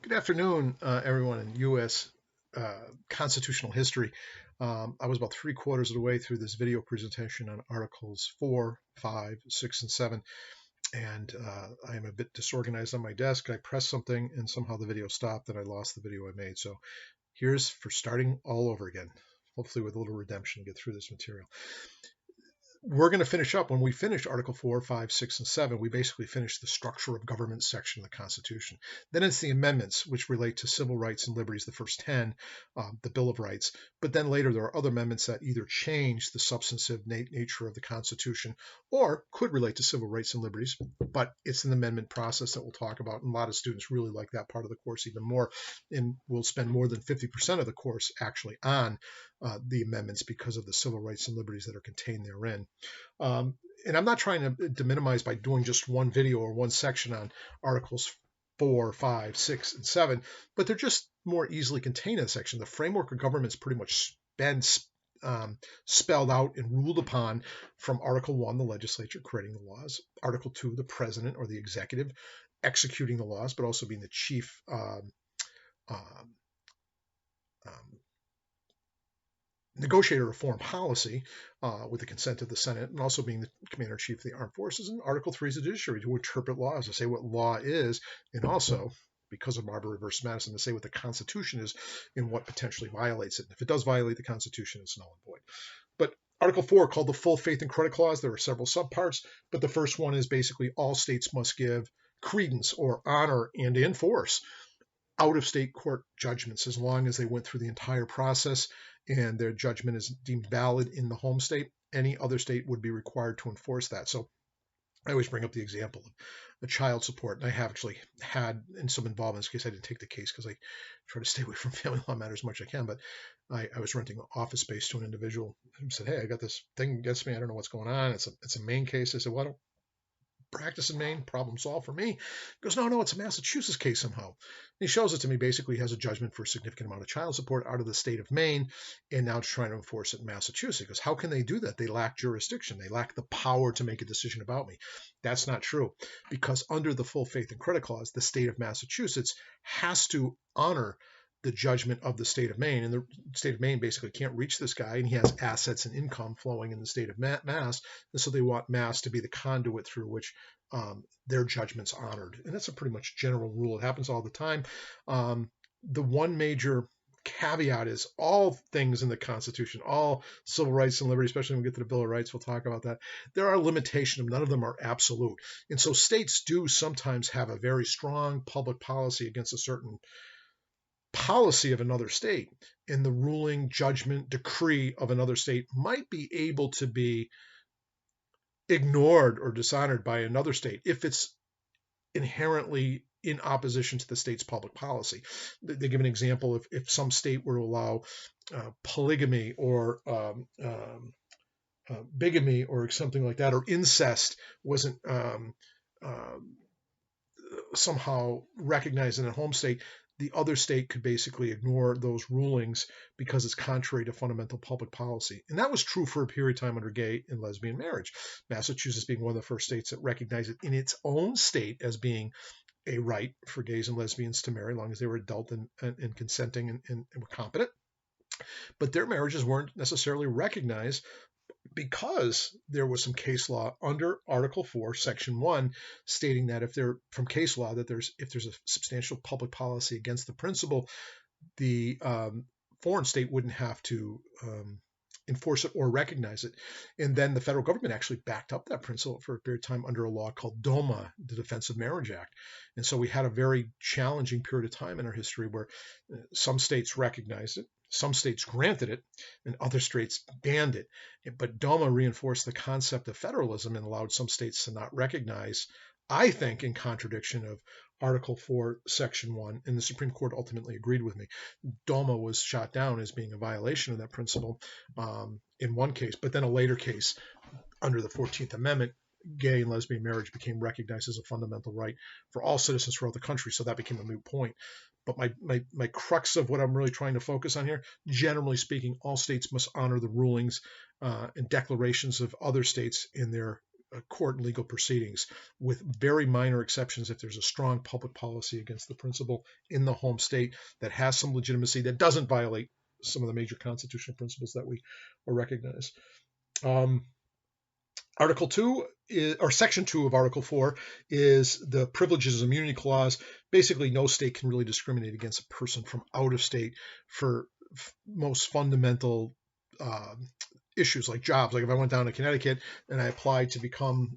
Good afternoon, everyone in U.S. constitutional history. I was about three-quarters of the way through this video presentation on Articles 4, 5, 6, and 7, and I am a bit disorganized on my desk. I pressed something, and somehow the video stopped, and I lost the video I made. So here's for starting all over again, hopefully with a little redemption to get through this material. We're going to finish up. When we finish Article 4, 5, 6, and 7, we basically finish the structure of government section of the Constitution. Then it's the amendments, which relate to civil rights and liberties, the first 10, the Bill of Rights. But then later there are other amendments that either change the substantive nature of the Constitution or could relate to civil rights and liberties. But it's an amendment process that we'll talk about. And a lot of students really like that part of the course even more. And we'll spend more than 50% of the course actually on the amendments because of the civil rights and liberties that are contained therein. And I'm not trying to minimize by doing just one video or one section on Articles 4, 5, 6, and 7, but they're just more easily contained in a section. The framework of government's pretty much been spelled out and ruled upon from Article 1, the legislature creating the laws, Article 2, the president or the executive executing the laws, but also being the chief negotiator of foreign policy with the consent of the Senate, and also being the commander-in-chief of the armed forces. And Article 3 is the judiciary to interpret laws, to say what law is, and also, because of Marbury versus Madison, to say what the Constitution is and what potentially violates it. And if it does violate the Constitution, it's null and void. But Article 4, called the Full Faith and Credit Clause, there are several subparts, but the first one is basically all states must give credence or honor and enforce out-of-state court judgments as long as they went through the entire process and their judgment is deemed valid in the home state. Any other state would be required to enforce that. So I always bring up the example of a child support, and I have actually had in some involvement in this case. I didn't take the case because I try to stay away from family law matters as much as I can, but I was renting office space to an individual who said, "Hey, I got this thing against me. I don't know what's going on. It's a Maine case." I said, "Well, I don't practice in Maine, problem solved for me." He goes, no, it's a Massachusetts case somehow. And he shows it to me. Basically, he has a judgment for a significant amount of child support out of the state of Maine, and now trying to enforce it in Massachusetts. He goes, how can they do that? They lack jurisdiction. They lack the power to make a decision about me. That's not true, because under the Full Faith and Credit Clause, the state of Massachusetts has to honor the judgment of the state of Maine. And the state of Maine basically can't reach this guy, and he has assets and income flowing in the state of Mass. And so they want Mass to be the conduit through which their judgment's honored. And that's a pretty much general rule. It happens all the time. The one major caveat is all things in the Constitution, all civil rights and liberty, especially when we get to the Bill of Rights, we'll talk about that. There are limitations. None of them are absolute. And so states do sometimes have a very strong public policy against a certain policy of another state, and the ruling, judgment, decree of another state might be able to be ignored or dishonored by another state if it's inherently in opposition to the state's public policy. They give an example. If some state were to allow polygamy or bigamy or something like that, or incest wasn't somehow recognized in a home state, the other state could basically ignore those rulings because it's contrary to fundamental public policy. And that was true for a period of time under gay and lesbian marriage. Massachusetts being one of the first states that recognized it in its own state as being a right for gays and lesbians to marry as long as they were adult and consenting and were competent. But their marriages weren't necessarily recognized because there was some case law under Article 4, Section 1, stating that if there's a substantial public policy against the principle, the foreign state wouldn't have to enforce it or recognize it. And then the federal government actually backed up that principle for a period of time under a law called DOMA, the Defense of Marriage Act. And so we had a very challenging period of time in our history where some states recognized it, some states granted it, and other states banned it. But DOMA reinforced the concept of federalism and allowed some states to not recognize, I think, in contradiction of Article 4, Section 1, and the Supreme Court ultimately agreed with me. DOMA was shot down as being a violation of that principle in one case, but then a later case under the 14th Amendment, gay and lesbian marriage became recognized as a fundamental right for all citizens throughout the country, so that became a moot point. But my crux of what I'm really trying to focus on here, generally speaking, all states must honor the rulings and declarations of other states in their court and legal proceedings, with very minor exceptions if there's a strong public policy against the principle in the home state that has some legitimacy, that doesn't violate some of the major constitutional principles that we recognize. Article 2 or Section 2 of Article 4 is the Privileges and Immunity Clause. Basically, no state can really discriminate against a person from out of state for most fundamental issues like jobs. Like if I went down to Connecticut and I applied to become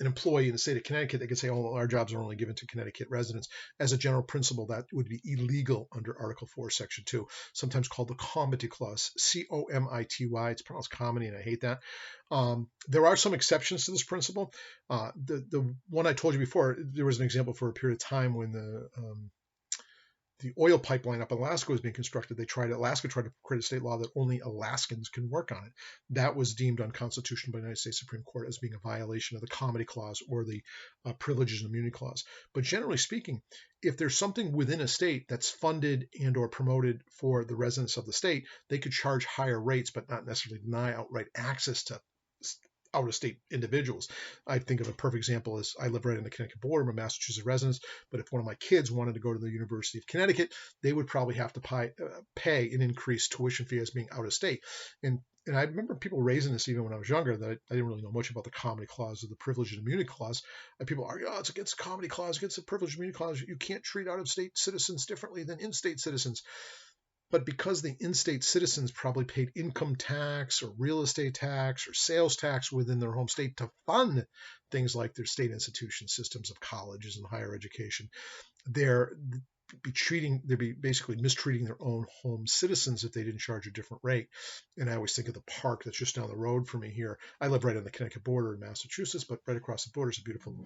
an employee in the state of Connecticut, they could say, oh, our jobs are only given to Connecticut residents. As a general principle, that would be illegal under Article 4, Section 2, sometimes called the Comity Clause, Comity. It's pronounced comity, and I hate that. There are some exceptions to this principle. The one I told you before, there was an example for a period of time when the oil pipeline up in Alaska was being constructed. Alaska tried to create a state law that only Alaskans can work on it. That was deemed unconstitutional by the United States Supreme Court as being a violation of the Comity Clause or the Privileges and Immunity Clause. But generally speaking, if there's something within a state that's funded and or promoted for the residents of the state, they could charge higher rates, but not necessarily deny outright access to out-of-state individuals. I think of a perfect example is I live right in the Connecticut border. I'm a Massachusetts resident, but if one of my kids wanted to go to the University of Connecticut, they would probably have to pay an increased tuition fee as being out-of-state. And I remember people raising this even when I was younger, that I didn't really know much about the Comity Clause or the Privilege and Immunity Clause. And people argue, oh, it's against the Comity Clause, against the Privilege and Immunity Clause. You can't treat out-of-state citizens differently than in-state citizens. But because the in-state citizens probably paid income tax or real estate tax or sales tax within their home state to fund things like their state institution systems of colleges and higher education, they'd be basically mistreating their own home citizens if they didn't charge a different rate. And I always think of the park that's just down the road from me here. I live right on the Connecticut border in Massachusetts, but right across the border is a beautiful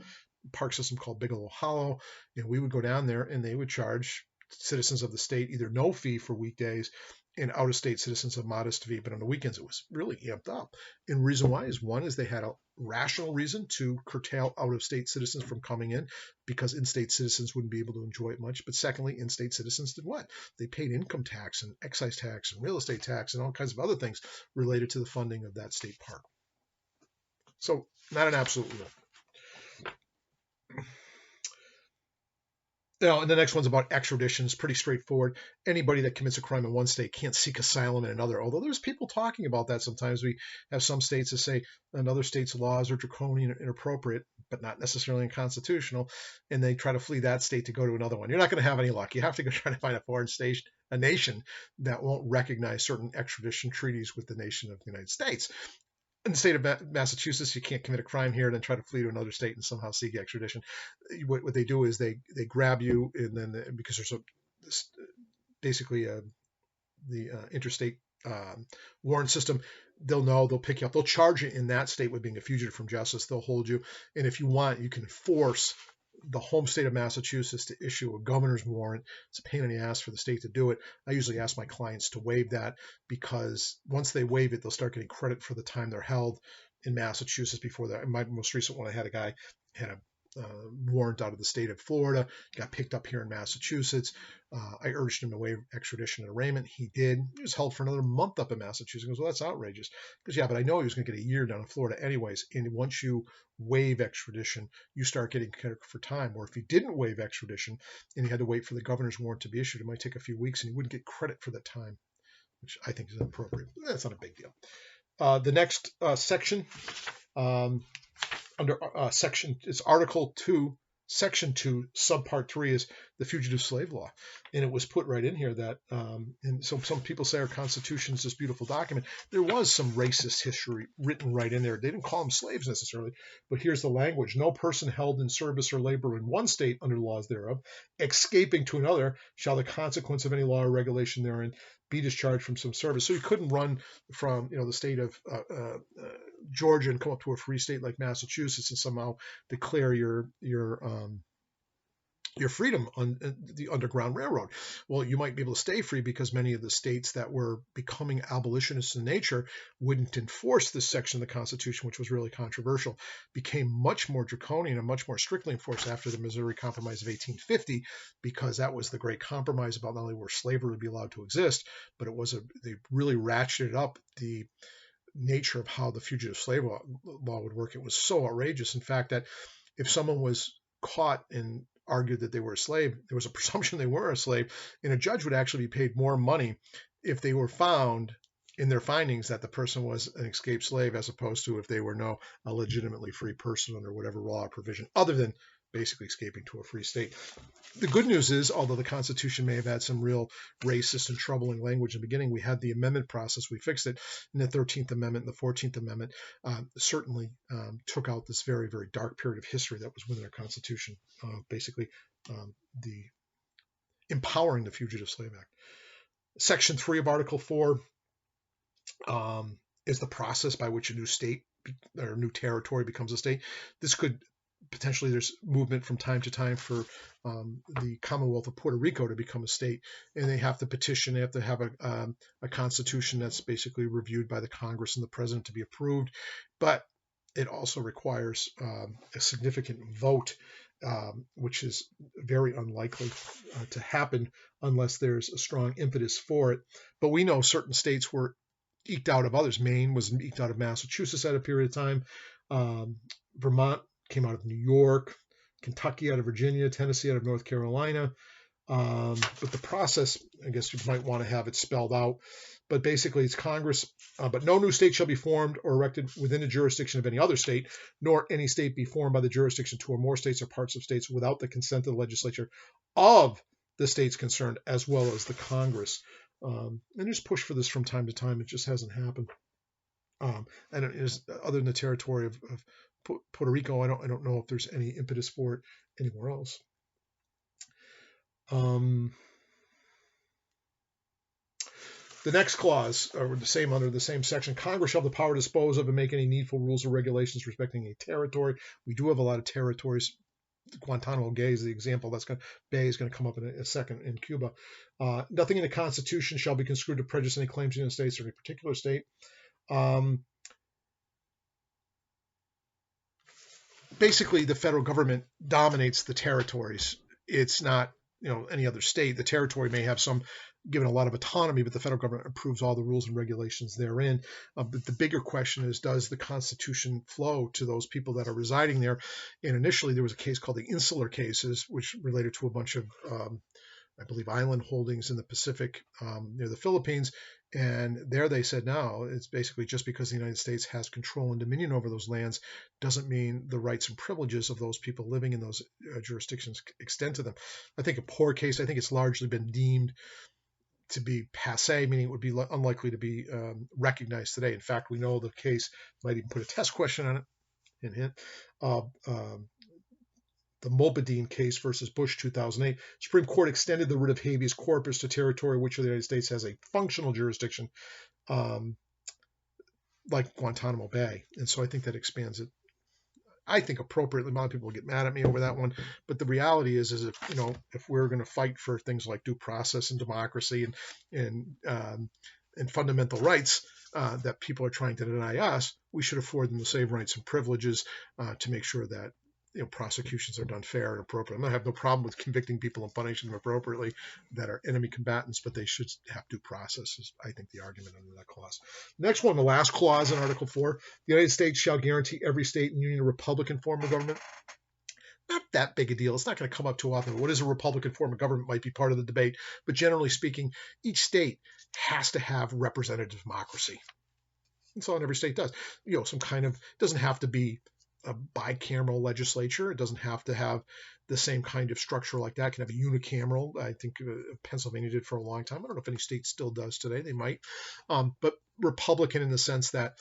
park system called Bigelow Hollow. And we would go down there and they would charge citizens of the state either no fee for weekdays and out-of-state citizens a modest fee, but on the weekends it was really amped up. And the reason why is, one is they had a rational reason to curtail out-of-state citizens from coming in because in-state citizens wouldn't be able to enjoy it much. But secondly, in-state citizens did what? They paid income tax and excise tax and real estate tax and all kinds of other things related to the funding of that state park. So not an absolute rule. Now, and the next one's about extradition. It's pretty straightforward. Anybody that commits a crime in one state can't seek asylum in another, although there's people talking about that sometimes. We have some states that say another state's laws are draconian and inappropriate, but not necessarily unconstitutional, and they try to flee that state to go to another one. You're not going to have any luck. You have to go try to find a foreign state, a nation that won't recognize certain extradition treaties with the nation of the United States. In the state of Massachusetts, you can't commit a crime here and then try to flee to another state and somehow seek extradition. What they do is they grab you, and then because there's the interstate warrant system, they'll pick you up. They'll charge you in that state with being a fugitive from justice. They'll hold you, and if you want, you can force the home state of Massachusetts to issue a governor's warrant. It's a pain in the ass for the state to do it. I usually ask my clients to waive that, because once they waive it, they'll start getting credit for the time they're held in Massachusetts. Before that, in my most recent one, I had a guy had a warrant out of the state of Florida, got picked up here in Massachusetts. I urged him to waive extradition and arraignment. He did. He was held for another month up in Massachusetts. He goes, well, that's outrageous. Because, yeah, but I know he was going to get a year down in Florida anyways. And once you waive extradition, you start getting credit for time. Or if you didn't waive extradition and you had to wait for the governor's warrant to be issued, it might take a few weeks and you wouldn't get credit for that time, which I think is inappropriate. That's not a big deal. The next section, under section, it's Article 2, Section 2, Subpart 3 is the Fugitive Slave Law. And it was put right in here that, and so some people say our Constitution is this beautiful document. There was some racist history written right in there. They didn't call them slaves necessarily, but here's the language. No person held in service or labor in one state under the laws thereof, escaping to another, shall the consequence of any law or regulation therein be discharged from some service. So you couldn't run from, the state of Georgia and come up to a free state like Massachusetts and somehow declare your freedom on the Underground Railroad. Well, you might be able to stay free because many of the states that were becoming abolitionists in nature wouldn't enforce this section of the Constitution, which was really controversial, became much more draconian and much more strictly enforced after the Missouri Compromise of 1850, because that was the great compromise about not only where slavery would be allowed to exist, but they really ratcheted up the nature of how the Fugitive Slave Law would work, it was so outrageous. In fact, that if someone was caught and argued that they were a slave, there was a presumption they were a slave, and a judge would actually be paid more money if they were found in their findings that the person was an escaped slave, as opposed to if they were a legitimately free person under whatever law or provision, other than basically escaping to a free state. The good news is, although the Constitution may have had some real racist and troubling language in the beginning, we had the amendment process. We fixed it in the 13th Amendment and the 14th Amendment. Certainly took out this very, very dark period of history that was within our Constitution, basically the empowering the Fugitive Slave Act. Section 3 of Article 4 is the process by which a new state or new territory becomes a state. This could potentially, there's movement from time to time for the Commonwealth of Puerto Rico to become a state, and they have to petition. They have to have a constitution that's basically reviewed by the Congress and the president to be approved. But it also requires a significant vote, which is very unlikely to happen unless there's a strong impetus for it. But we know certain states were eked out of others. Maine was eked out of Massachusetts at a period of time. Vermont came out of New York, Kentucky out of Virginia, Tennessee out of North Carolina. But the process, I guess you might want to have it spelled out. But basically, it's Congress. But no new state shall be formed or erected within the jurisdiction of any other state, nor any state be formed by the jurisdiction two or more states or parts of states without the consent of the legislature of the states concerned, as well as the Congress. And there's push for this from time to time. It just hasn't happened. And it is, other than the territory of Puerto Rico, I don't know if there's any impetus for it anywhere else. The next clause, or the same under the same section, Congress shall have the power to dispose of and make any needful rules or regulations respecting a territory. We do have a lot of territories. Guantanamo Bay is the example. Bay is going to come up in a second in Cuba. Nothing in the Constitution shall be construed to prejudice any claims in the United States or any particular state. Basically, the federal government dominates the territories. It's not, any other state. The territory may have some given a lot of autonomy, but the federal government approves all the rules and regulations therein. But the bigger question is, does the Constitution flow to those people that are residing there? And initially, there was a case called the Insular Cases, which related to a bunch of, I believe, island holdings in the Pacific near the Philippines. And there they said, no, it's basically just because the United States has control and dominion over those lands doesn't mean the rights and privileges of those people living in those jurisdictions extend to them. I think a poor case, I think it's largely been deemed to be passé, meaning it would be unlikely to be recognized today. In fact, we know the case might even put a test question on it. Hint. The Mulbadine case versus Bush 2008, Supreme Court extended the writ of habeas corpus to territory which the United States has a functional jurisdiction, like Guantanamo Bay. And so I think that expands it. I think appropriately. A lot of people will get mad at me over that one, but the reality is if we're going to fight for things like due process and democracy and fundamental rights that people are trying to deny us, we should afford them the same rights and privileges to make sure that prosecutions are done fair and appropriate. I have no problem with convicting people and punishing them appropriately that are enemy combatants, but they should have due process, is, I think, the argument under that clause. Next one, the last clause in Article 4, the United States shall guarantee every state and union a Republican form of government. Not that big a deal. It's not going to come up too often. What is a Republican form of government might be part of the debate, but generally speaking, each state has to have representative democracy. And so every state does. Some kind of, doesn't have to be a bicameral legislature. It doesn't have to have the same kind of structure like that. It can have a unicameral. I think Pennsylvania did for a long time. I don't know if any state still does today. They might. But Republican in the sense that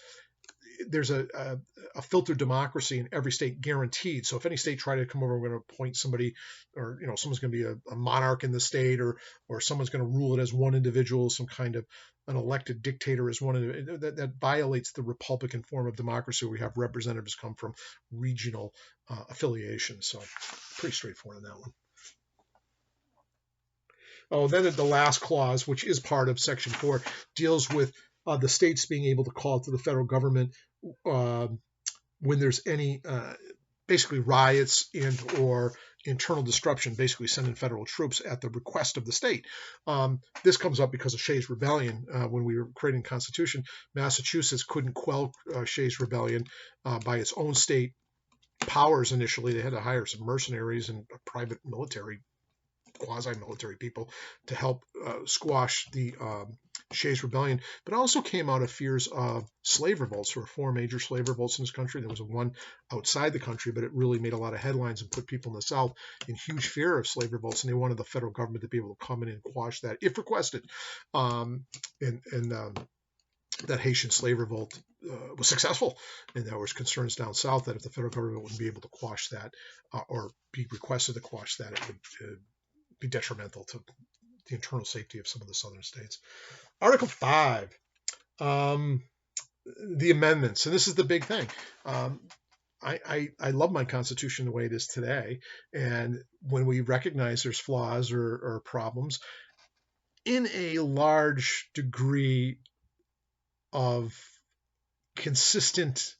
there's a filtered democracy in every state guaranteed. So if any state tried to come over, we're going to appoint somebody, or someone's going to be a monarch in the state, or someone's going to rule it as one individual, some kind of an elected dictator as one individual, that violates the Republican form of democracy, where we have representatives come from regional affiliations. So pretty straightforward on that one. Oh, then the last clause, which is part of Section 4, deals with the states being able to call to the federal government when there's any basically riots and or internal disruption, basically sending federal troops at the request of the state. This comes up because of Shays' Rebellion. When we were creating the Constitution, Massachusetts couldn't quell Shays' Rebellion by its own state powers initially. They had to hire some mercenaries and private military, quasi-military people to help squash the Shays' Rebellion, but also came out of fears of slave revolts. There were 4 major slave revolts in this country. There was one outside the country, but it really made a lot of headlines and put people in the South in huge fear of slave revolts, and they wanted the federal government to be able to come in and quash that if requested. That Haitian slave revolt was successful, and there was concerns down south that if the federal government wouldn't be able to quash that or be requested to quash that, it would be detrimental to the internal safety of some of the southern states. Article 5, the amendments, and this is the big thing. I love my Constitution the way it is today, and when we recognize there's flaws or problems, in a large degree of consistent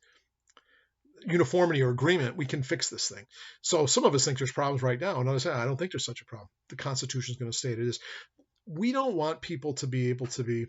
uniformity or agreement, we can fix this thing. So some of us think there's problems right now, and others say, I don't think there's such a problem. The Constitution is going to state it is. We don't want people to be able to be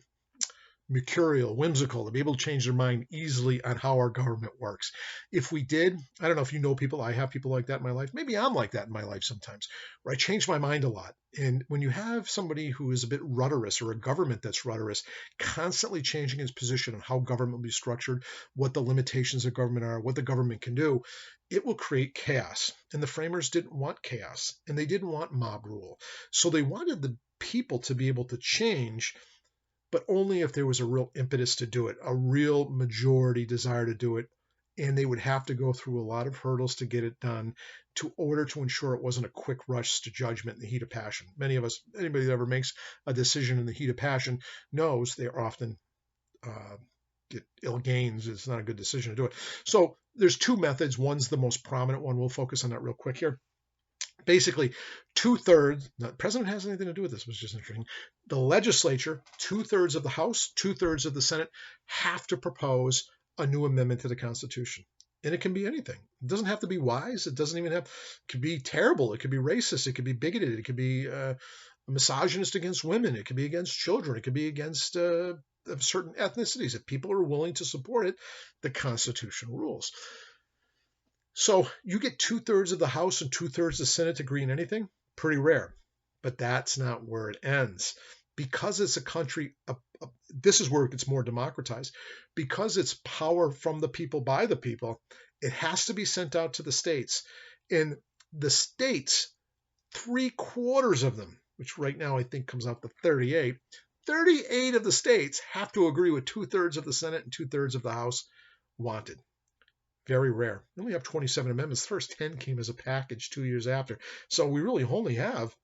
mercurial, whimsical, to be able to change their mind easily on how our government works. If we did, I don't know if you know people, I have people like that in my life. Maybe I'm like that in my life sometimes, where I change my mind a lot. And when you have somebody who is a bit rudderous, or a government that's rudderous, constantly changing its position on how government will be structured, what the limitations of government are, what the government can do, it will create chaos. And the framers didn't want chaos, and they didn't want mob rule. So they wanted the people to be able to change, but only if there was a real impetus to do it, a real majority desire to do it. And they would have to go through a lot of hurdles to get it done in order to ensure it wasn't a quick rush to judgment in the heat of passion. Many of us, anybody that ever makes a decision in the heat of passion knows they often get ill gains. It's not a good decision to do it. So there's 2 methods. One's the most prominent one. We'll focus on that real quick here. Basically, 2/3, the president has anything to do with this, which is just interesting. The legislature, 2/3 of the House, 2/3 of the Senate, have to propose a new amendment to the Constitution. And it can be anything. It doesn't have to be wise. It doesn't even have, it could be terrible. It could be racist. It could be bigoted. It could be misogynist against women. It could be against children. It could be against certain ethnicities. If people are willing to support it, the Constitution rules. So you get 2/3 of the House and 2/3 of the Senate to agree on anything, pretty rare. But that's not where it ends. Because it's a country, this is where it gets more democratized. Because it's power from the people by the people, it has to be sent out to the states. And the states, 3/4 of them, which right now I think comes out to 38, 38 of the states have to agree with 2/3 of the Senate and 2/3 of the House wanted. Very rare. We only have 27 amendments. The first 10 came as a package 2 years after. So we really only have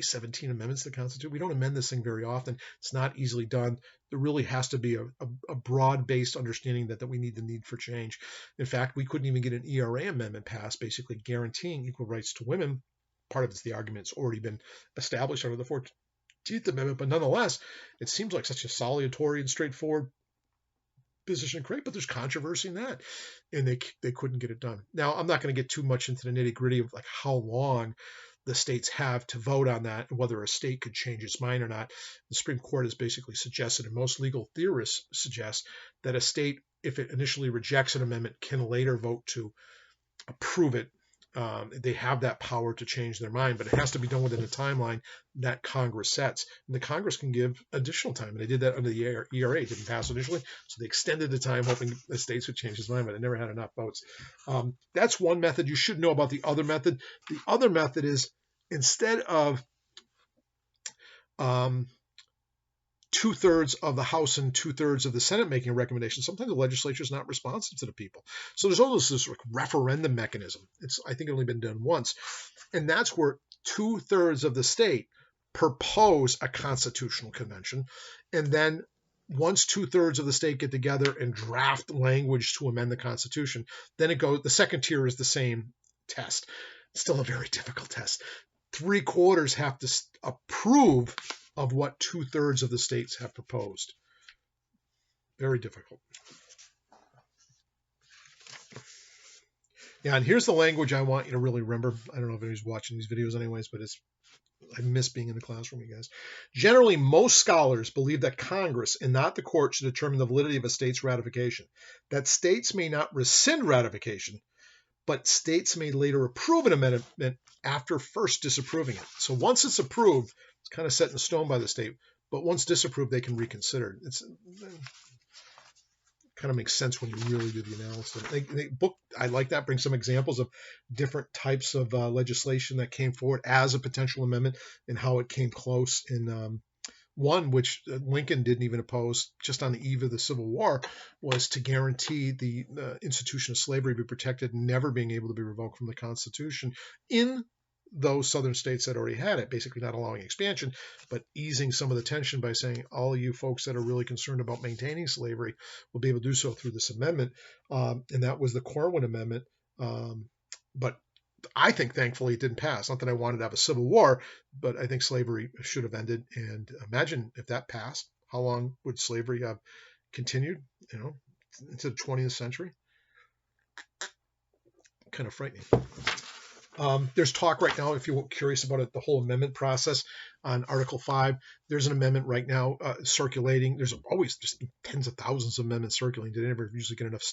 17 amendments to the Constitution. We don't amend this thing very often. It's not easily done. There really has to be a broad-based understanding that we need the need for change. In fact, we couldn't even get an ERA amendment passed, basically guaranteeing equal rights to women. Part of it's the argument it's already been established under the 14th Amendment, but nonetheless, it seems like such a salutary and straightforward position to create, but there's controversy in that, and they couldn't get it done. Now, I'm not going to get too much into the nitty-gritty of like how long the states have to vote on that and whether a state could change its mind or not. The Supreme Court has basically suggested, and most legal theorists suggest, that a state, if it initially rejects an amendment, can later vote to approve it. They have that power to change their mind, but it has to be done within a timeline that Congress sets. And the Congress can give additional time. And they did that under the ERA. It didn't pass initially, so they extended the time, hoping the states would change his mind, but it never had enough votes. That's one method. You should know about the other method. The other method is, instead of 2/3 of the House and 2/3 of the Senate making a recommendation, sometimes the legislature is not responsive to the people. So there's almost this referendum mechanism. I think it's only been done once. And that's where 2/3 of the state propose a constitutional convention. And then once 2/3 of the state get together and draft language to amend the Constitution, then it goes, the second tier is the same test. Still a very difficult test. 3/4 have to approve of what 2/3 of the states have proposed. Very difficult. Yeah, and here's the language I want you to really remember. I don't know if anybody's watching these videos anyways, but I miss being in the classroom, you guys. Generally, most scholars believe that Congress and not the court should determine the validity of a state's ratification. That states may not rescind ratification, but states may later approve an amendment after first disapproving it. So once it's approved, it's kind of set in stone by the state. But once disapproved, they can reconsider. It's kind of makes sense when you really do the analysis. The book, I like that, brings some examples of different types of legislation that came forward as a potential amendment and how it came close in one, which Lincoln didn't even oppose just on the eve of the Civil War, was to guarantee the institution of slavery be protected, never being able to be revoked from the Constitution in those southern states that already had it, basically not allowing expansion, but easing some of the tension by saying all of you folks that are really concerned about maintaining slavery will be able to do so through this amendment. And that was the Corwin Amendment. But I think, thankfully, it didn't pass. Not that I wanted to have a civil war, but I think slavery should have ended. And imagine if that passed, how long would slavery have continued, into the 20th century? Kind of frightening. There's talk right now, if you're curious about it, the whole amendment process on Article 5. There's an amendment right now circulating. There's always just tens of thousands of amendments circulating. They never usually get enough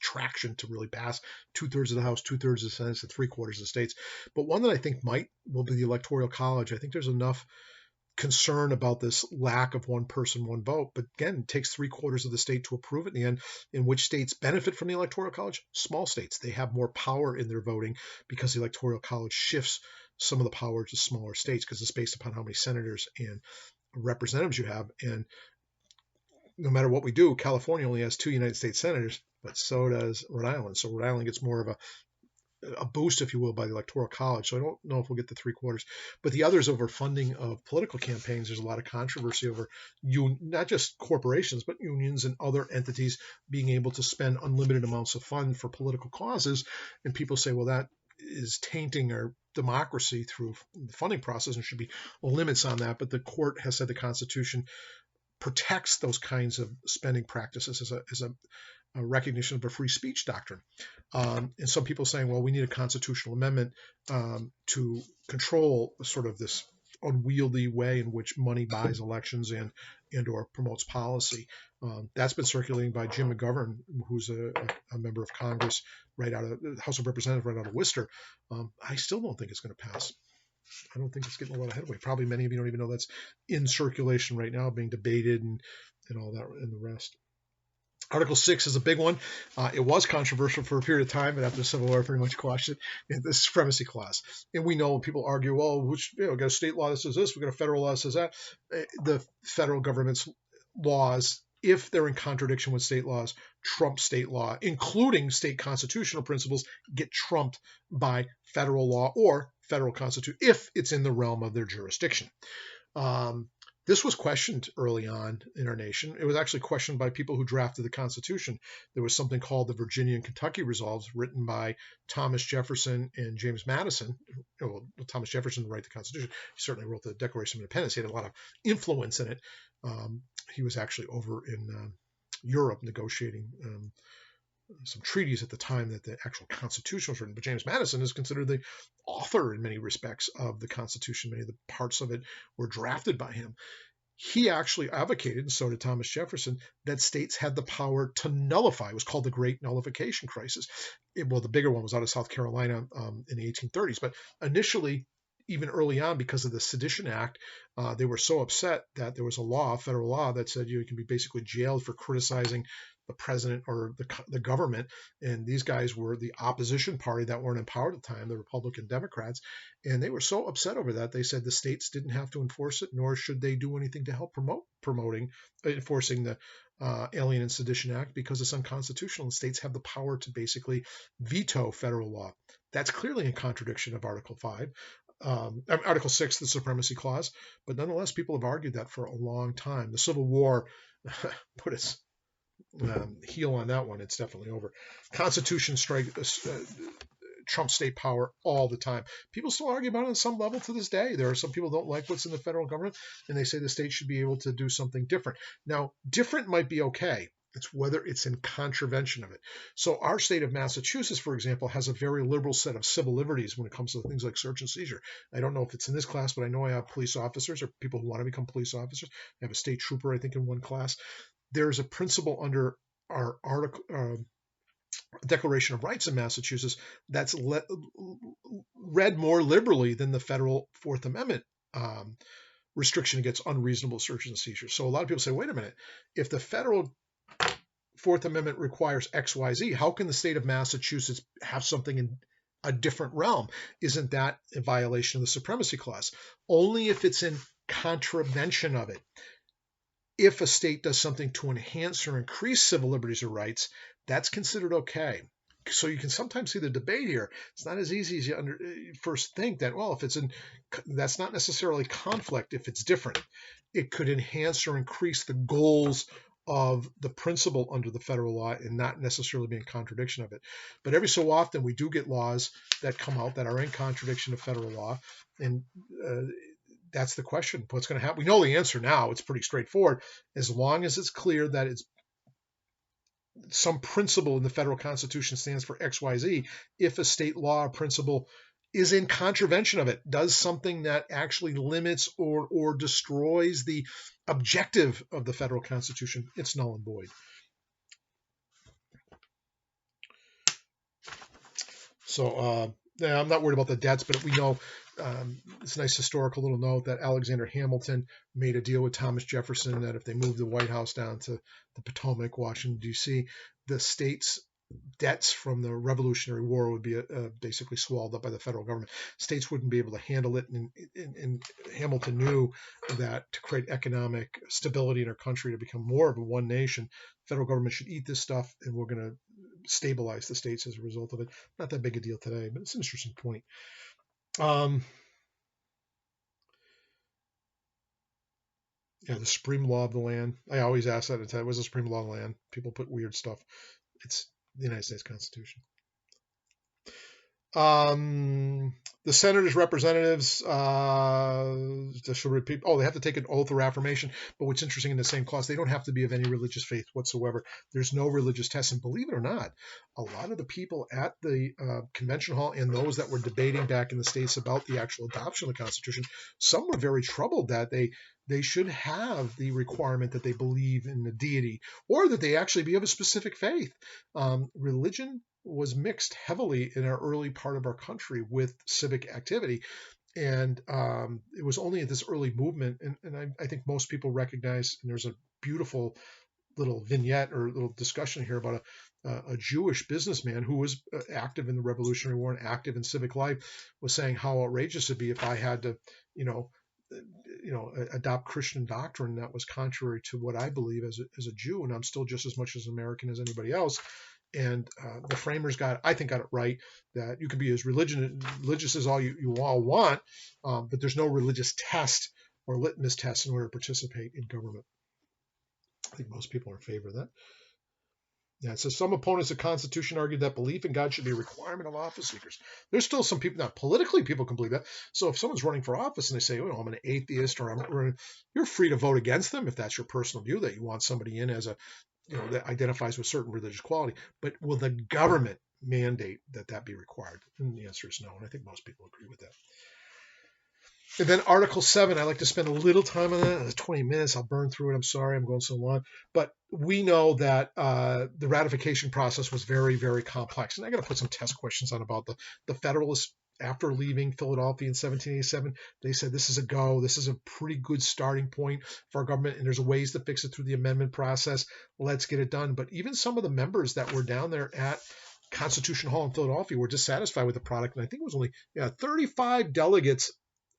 traction to really pass 2/3 of the House, 2/3 of the Senate, and 3/4 of the states. But one that I think will be the Electoral College. I think there's enough concern about this lack of one person, one vote. But again, it takes 3/4 of the state to approve it in the end. In which states benefit from the Electoral College? Small states. They have more power in their voting because the Electoral College shifts some of the power to smaller states because it's based upon how many senators and representatives you have. And no matter what we do, California only has 2 United States senators, but so does Rhode Island. So Rhode Island gets more of a boost, if you will, by the Electoral College. So I don't know if we'll get the 3/4. But the others, over funding of political campaigns, there's a lot of controversy over not just corporations, but unions and other entities being able to spend unlimited amounts of funds for political causes. And people say, well, that is tainting our democracy through the funding process and should be limits on that. But the court has said the Constitution protects those kinds of spending practices as a recognition of a free speech doctrine. And some people saying, well, we need a constitutional amendment to control sort of this unwieldy way in which money buys elections and or promotes policy. That's been circulating by Jim McGovern, who's a member of Congress right out of the House of Representatives, right out of Worcester. I still don't think it's going to pass. I don't think it's getting a lot of headway. Probably many of you don't even know that's in circulation right now, being debated and all that and the rest. Article 6 is a big one. It was controversial for a period of time, but after the Civil War, pretty much quashed it. The supremacy clause. And we know people argue, well, we got a state law that says this, we got a federal law that says that. The federal government's laws, if they're in contradiction with state laws, trump state law, including state constitutional principles, get trumped by federal law or federal constitution if it's in the realm of their jurisdiction. This was questioned early on in our nation. It was actually questioned by people who drafted the Constitution. There was something called the Virginia and Kentucky Resolves, written by Thomas Jefferson and James Madison. Well, Thomas Jefferson wrote the Constitution. He certainly wrote the Declaration of Independence. He had a lot of influence in it. He was actually over in Europe negotiating some treaties at the time that the actual Constitution was written. But James Madison is considered the author in many respects of the Constitution. Many of the parts of it were drafted by him. He actually advocated, and so did Thomas Jefferson, that states had the power to nullify. It was called the Great Nullification Crisis. The bigger one was out of South Carolina in the 1830s. But initially, even early on, because of the Sedition Act, they were so upset that there was a federal law, that said you can be basically jailed for criticizing the president or the government. And these guys were the opposition party that weren't in power at the time, the Republican Democrats. And they were so upset over that, they said the states didn't have to enforce it, nor should they do anything to help enforcing the Alien and Sedition Act, because it's unconstitutional and states have the power to basically veto federal law. That's clearly in contradiction of Article 5. Article 6, the Supremacy Clause. But nonetheless, people have argued that for a long time. The Civil War put its heel on that one. It's definitely over. Constitution trumps state power all the time. People still argue about it on some level to this day. There are some people who don't like what's in the federal government, and they say the state should be able to do something different. Now, different might be okay. It's whether it's in contravention of it. So our state of Massachusetts, for example, has a very liberal set of civil liberties when it comes to things like search and seizure. I don't know if it's in this class, but I know I have police officers or people who want to become police officers. I have a state trooper, I think, in one class. There's a principle under our article, Declaration of Rights in Massachusetts that's read more liberally than the federal Fourth Amendment restriction against unreasonable searches and seizures. So a lot of people say, wait a minute, if the federal Fourth Amendment requires XYZ, how can the state of Massachusetts have something in a different realm? Isn't that a violation of the Supremacy Clause? Only if it's in contravention of it. If a state does something to enhance or increase civil liberties or rights, that's considered okay. So you can sometimes see the debate here. It's not as easy as you first think that, well, if it's in, that's not necessarily conflict if it's different. It could enhance or increase the goals of the principle under the federal law and not necessarily be in contradiction of it. But every so often we do get laws that come out that are in contradiction of federal law, and that's the question. What's going to happen? We know the answer now. It's pretty straightforward. As long as it's clear that it's some principle in the federal Constitution stands for XYZ, if a state law or principle is in contravention of it, does something that actually limits or destroys the objective of the federal Constitution, it's null and void. So I'm not worried about the debts, but we know it's a nice historical little note that Alexander Hamilton made a deal with Thomas Jefferson that if they moved the White House down to the Potomac, Washington, D.C., the state's debts from the Revolutionary War would be basically swallowed up by the federal government. States wouldn't be able to handle it, and Hamilton knew that to create economic stability in our country, to become more of a one nation, the federal government should eat this stuff, and we're going to stabilize the states as a result of it. Not that big a deal today, but it's an interesting point. Yeah, the supreme law of the land. I always ask that. What was the supreme law of the land? People put weird stuff. It's the United States Constitution. The senators, representatives, just to repeat, they have to take an oath or affirmation. But what's interesting in the same clause, they don't have to be of any religious faith whatsoever. There's no religious test. And believe it or not, a lot of the people at the convention hall and those that were debating back in the States about the actual adoption of the Constitution, some were very troubled that they should have the requirement that they believe in the deity or that they actually be of a specific faith. Religion was mixed heavily in our early part of our country with civic activity. And it was only at this early movement, and I think most people recognize, and there's a beautiful little vignette or little discussion here about a Jewish businessman who was active in the Revolutionary War and active in civic life, was saying how outrageous it'd be if I had to, adopt Christian doctrine that was contrary to what I believe as a Jew, and I'm still just as much as American as anybody else. And the framers got it right, that you can be as religious as all you all want, but there's no religious test or litmus test in order to participate in government. I think most people are in favor of that. Yeah, so some opponents of the Constitution argued that belief in God should be a requirement of office seekers. There's still some people, not politically, people can believe that. So if someone's running for office and they say, I'm an atheist, you're free to vote against them if that's your personal view, that you want somebody in as that identifies with certain religious quality. But will the government mandate that be required? And the answer is no, and I think most people agree with that. And then Article 7, I like to spend a little time on that. 20 minutes, I'll burn through it. I'm sorry I'm going so long. But we know that the ratification process was very, very complex. And I got to put some test questions on about the Federalists. After leaving Philadelphia in 1787, they said this is a go. This is a pretty good starting point for our government, and there's ways to fix it through the amendment process. Let's get it done. But even some of the members that were down there at Constitution Hall in Philadelphia were dissatisfied with the product, and I think it was only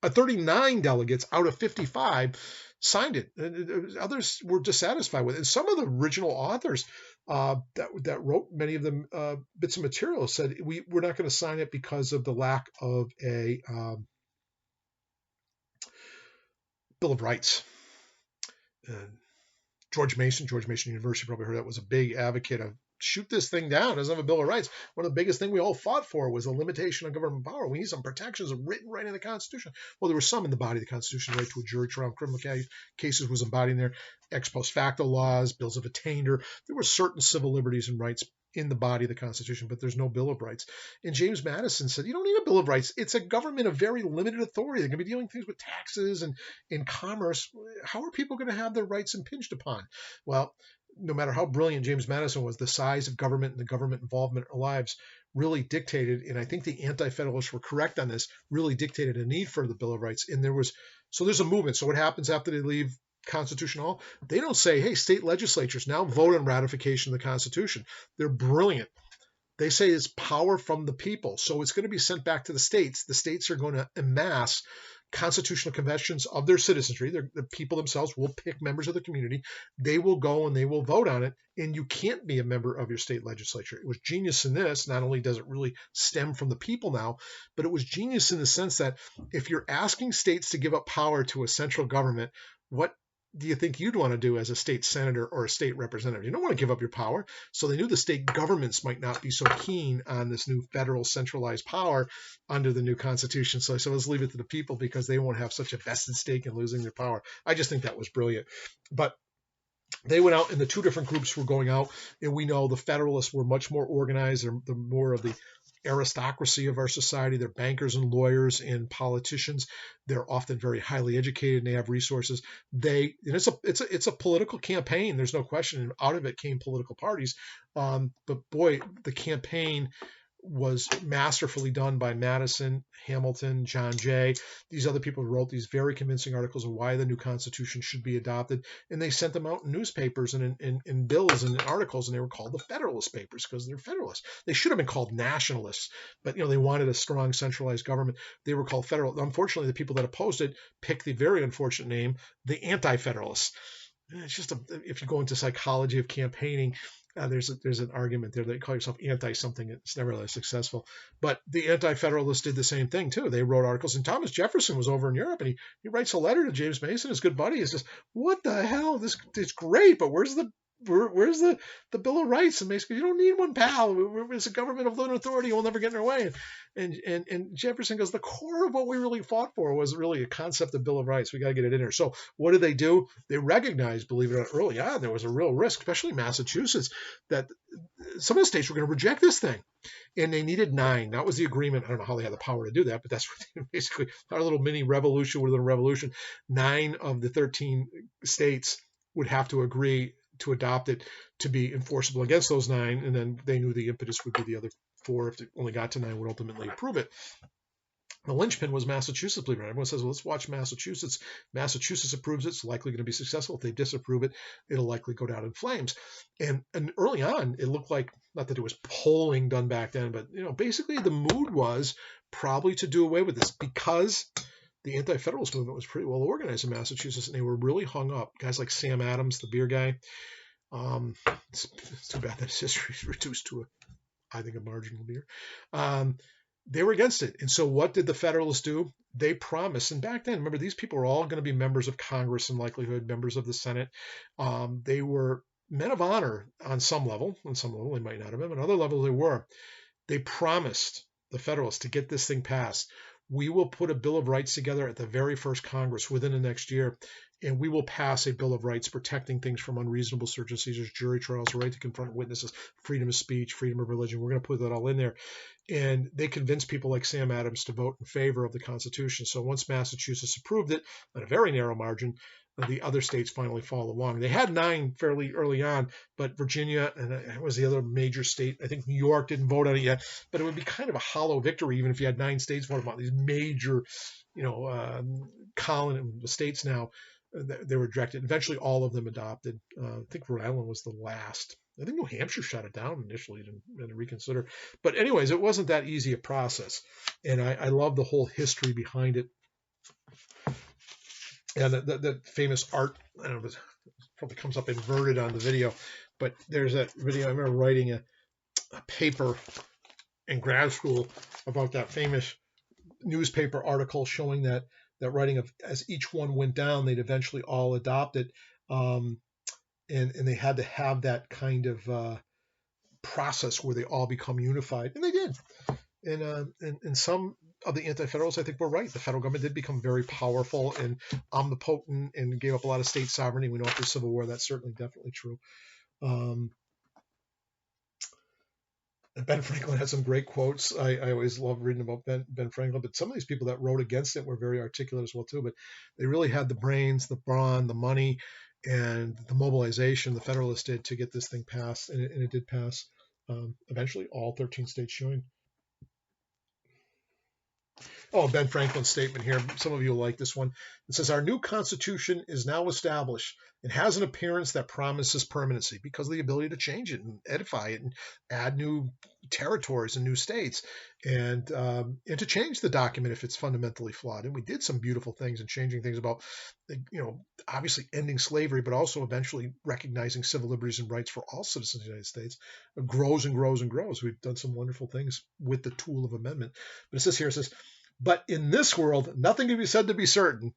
39 delegates out of 55 signed it. Others were dissatisfied with it. And some of the original authors that wrote many of them bits of material said we're not going to sign it because of the lack of a Bill of Rights. George Mason University, probably heard that, was a big advocate of shoot this thing down. It doesn't have a Bill of Rights. One of the biggest things we all fought for was a limitation on government power. We need some protections written right in the Constitution. Well, there were some in the body of the Constitution. Right to a jury trial, criminal cases was embodied in there. Ex post facto laws, bills of attainder. There were certain civil liberties and rights in the body of the Constitution, but there's no Bill of Rights. And James Madison said, you don't need a Bill of Rights. It's a government of very limited authority. They're going to be dealing things with taxes and in commerce. How are people going to have their rights impinged upon? Well, no matter how brilliant James Madison was, the size of government and the government involvement in our lives really dictated, and I think the Anti-Federalists were correct on this, really dictated a need for the Bill of Rights. And there's a movement. So what happens after they leave Constitution Hall? They don't say, hey, state legislatures now vote on ratification of the Constitution. They're brilliant. They say it's power from the people. So it's going to be sent back to the states. The states are going to amass constitutional conventions of their citizenry. The people themselves will pick members of the community. They will go and they will vote on it. And you can't be a member of your state legislature. It was genius in this. Not only does it really stem from the people now, but it was genius in the sense that if you're asking states to give up power to a central government, what do you think you'd want to do as a state senator or a state representative? You don't want to give up your power. So they knew the state governments might not be so keen on this new federal centralized power under the new Constitution. So let's leave it to the people because they won't have such a vested stake in losing their power. I just think that was brilliant. But they went out and the two different groups were going out, and we know the Federalists were much more organized. They're more of the aristocracy of our society. They're bankers and lawyers and politicians. They're often very highly educated and they have resources. It's a political campaign. There's no question. And out of it came political parties. But boy, the campaign was masterfully done by Madison, Hamilton, John Jay. These other people wrote these very convincing articles of why the new Constitution should be adopted. And they sent them out in newspapers and in bills and in articles, and they were called the Federalist Papers because they're Federalists. They should have been called Nationalists, but they wanted a strong centralized government. They were called Federal. Unfortunately, the people that opposed it picked the very unfortunate name, the Anti-Federalists. It's just if you go into psychology of campaigning, there's an argument there that you call yourself anti-something. It's never that successful. But the Anti-Federalists did the same thing, too. They wrote articles. And Thomas Jefferson was over in Europe, and he writes a letter to James Mason, his good buddy. He says, what the hell? This is great, but where's the Bill of Rights? And Mason goes, you don't need one, pal. It's a government of limited authority. It will never get in our way. And Jefferson goes, the core of what we really fought for was really a concept of Bill of Rights. We got to get it in there. So what did they do? They recognized, believe it or not, early on, there was a real risk, especially Massachusetts, that some of the states were going to reject this thing. And they needed 9. That was the agreement. I don't know how they had the power to do that, but that's what they, basically our little mini revolution within a revolution. 9 of the 13 states would have to agree to adopt it to be enforceable against those 9, and then they knew the impetus would be the other 4, if they only got to 9, would ultimately approve it. The linchpin was Massachusetts, believe it or not. Everyone says, well, let's watch Massachusetts. Massachusetts approves it, it's likely going to be successful. If they disapprove it, it'll likely go down in flames. And early on, it looked like, not that it was polling done back then, but basically the mood was probably to do away with this because the Anti-Federalist movement was pretty well organized in Massachusetts, and they were really hung up. Guys like Sam Adams, the beer guy. It's too bad that his history is reduced to I think, a marginal beer. They were against it. And so what did the Federalists do? They promised. And back then, remember, these people were all going to be members of Congress in likelihood, members of the Senate. They were men of honor on some level. On some level, they might not have been. On other levels, they were. They promised, the Federalists, to get this thing passed. We will put a Bill of Rights together at the very first Congress within the next year, and we will pass a Bill of Rights protecting things from unreasonable search and seizures, jury trials, right to confront witnesses, freedom of speech, freedom of religion. We're going to put that all in there. And they convinced people like Sam Adams to vote in favor of the Constitution. So once Massachusetts approved it on a very narrow margin, the other states finally follow along. They had 9 fairly early on, but Virginia, and it was the other major state. I think New York didn't vote on it yet, but it would be kind of a hollow victory even if you had 9 states voting on these major, colony states now. They were rejected. Eventually, all of them adopted. I think Rhode Island was the last. I think New Hampshire shut it down initially and reconsider. But anyways, it wasn't that easy a process. And I love the whole history behind it. And the famous art, I don't know, it probably comes up inverted on the video, but there's that video. I remember writing a paper in grad school about that famous newspaper article showing that writing of as each one went down, they'd eventually all adopt it. And they had to have that kind of process where they all become unified, and they did. And some of the anti-federalists, I think, were right. The federal government did become very powerful and omnipotent and gave up a lot of state sovereignty. We know after the Civil War that's certainly definitely true. Ben Franklin had some great quotes. I always love reading about Ben Franklin, but some of these people that wrote against it were very articulate as well too. But they really had the brains, the brawn, the money, and the mobilization the Federalists did to get this thing passed, and it did pass. Eventually, all 13 states joined. Oh, Ben Franklin's statement here. Some of you will like this one. It says, "Our new Constitution is now established and has an appearance that promises permanency because of the ability to change it and edify it and add new territories and new states and to change the document if it's fundamentally flawed." And we did some beautiful things and changing things about, obviously ending slavery, but also eventually recognizing civil liberties and rights for all citizens of the United States. It grows and grows and grows. We've done some wonderful things with the tool of amendment. But it says here, it says, "But in this world, nothing can be said to be certain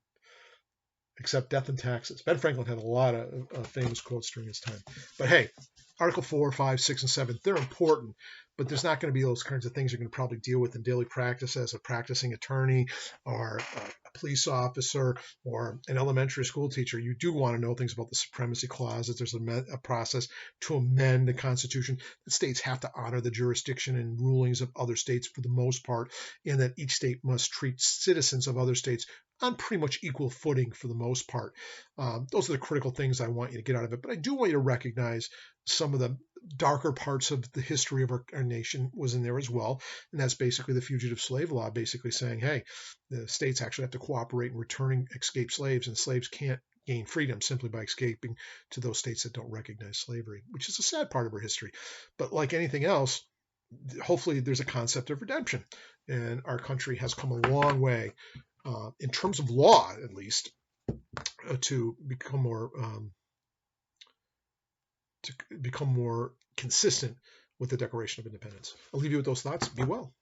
except death and taxes." Ben Franklin had a lot of famous quotes during his time. But hey, Article 4, 5, 6, and 7, they're important, but there's not going to be those kinds of things you're going to probably deal with in daily practice as a practicing attorney or a police officer or an elementary school teacher. You do want to know things about the Supremacy Clause, that there's a process to amend the Constitution, that states have to honor the jurisdiction and rulings of other states for the most part, and that each state must treat citizens of other states on pretty much equal footing for the most part. Those are the critical things I want you to get out of it. But I do want you to recognize some of the darker parts of the history of our nation was in there as well. And that's basically the Fugitive Slave Law, basically saying, hey, the states actually have to cooperate in returning escaped slaves, and slaves can't gain freedom simply by escaping to those states that don't recognize slavery, which is a sad part of our history. But like anything else, hopefully there's a concept of redemption. And our country has come a long way in terms of law, at least, to become more consistent with the Declaration of Independence. I'll leave you with those thoughts. Be well.